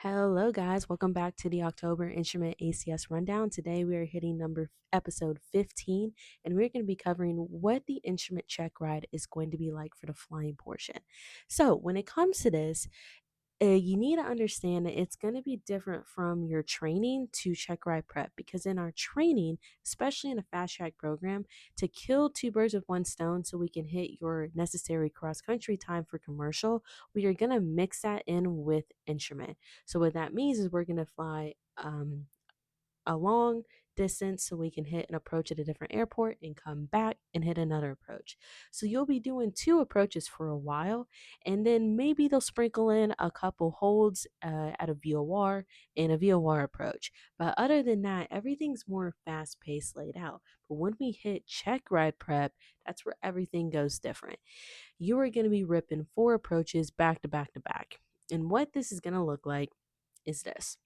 Hello, guys. Welcome back to the October Instrument ACS Rundown. Today, we are hitting episode 15, and we're going to be covering what the instrument check ride is going to be like for the flying portion. So, when it comes to this, you need to understand that it's going to be different from your training to check ride prep because in our training, especially in a fast track program, to kill two birds with one stone so we can hit your necessary cross country time for commercial, we are going to mix that in with instrument. So, what that means is we're going to fly a long distance so we can hit an approach at a different airport and come back and hit another approach. So you'll be doing two approaches for a while, and then maybe they'll sprinkle in a couple holds at a VOR and a VOR approach. But other than that, everything's more fast paced laid out. But when we hit check ride prep, that's where everything goes different. You are going to be ripping four approaches back to back to back. And what this is going to look like is this: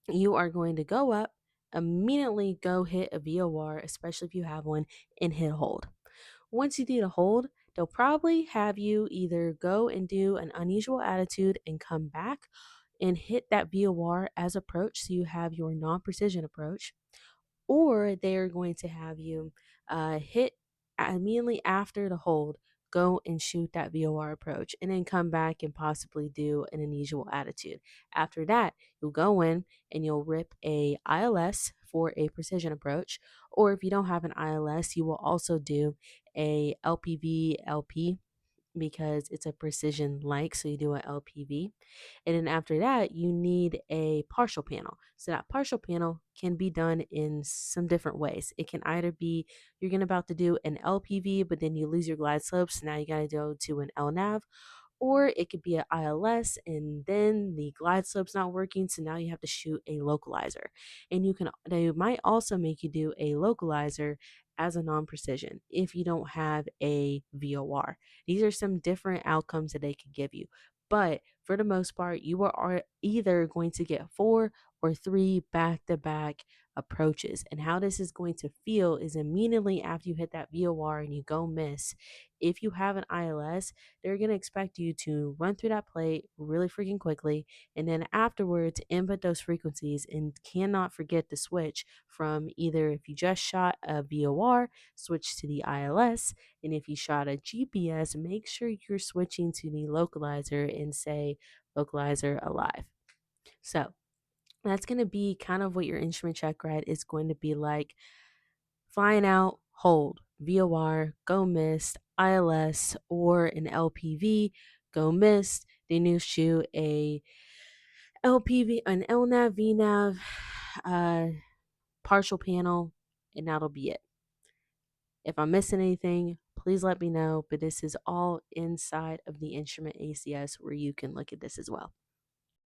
you are going to go up, immediately go hit a VOR, especially if you have one, and hit hold. Once you do the hold, they'll probably have you either go and do an unusual attitude and come back and hit that VOR as approach. So you have your non precision approach, or they're going to have you hit immediately after the hold, go and shoot that VOR approach, and then come back and possibly do an unusual attitude. After that, you'll go in and you'll rip a ILS for a precision approach, or if you don't have an ILS, you will also do a LPV LP because it's a precision like, so you do an LPV. And then after that, you need a partial panel. So that partial panel can be done in some different ways. It can either be you're going to about to do an LPV, but then you lose your glide slope, so now you got to go to an LNAV, or it could be an ILS and then the glide slope's not working, so now you have to shoot a localizer. And they might also make you do a localizer as a non-precision if you don't have a VOR. These are some different outcomes that they could give you. But for the most part, you are either going to get 4 or 3 back-to-back approaches. And how this is going to feel is immediately after you hit that VOR and you go miss, if you have an ILS, they're going to expect you to run through that plate really freaking quickly, and then afterwards input those frequencies, and cannot forget to switch from either, if you just shot a VOR, switch to the ILS, and if you shot a GPS, make sure you're switching to the localizer and say localizer alive. So that's going to be kind of what your instrument check ride is going to be like. Flying out, hold, VOR, go missed, ILS, or an LPV, go missed. Then you shoot a LPV, an LNAV, VNAV, partial panel, and that'll be it. If I'm missing anything, please let me know. But this is all inside of the instrument ACS where you can look at this as well.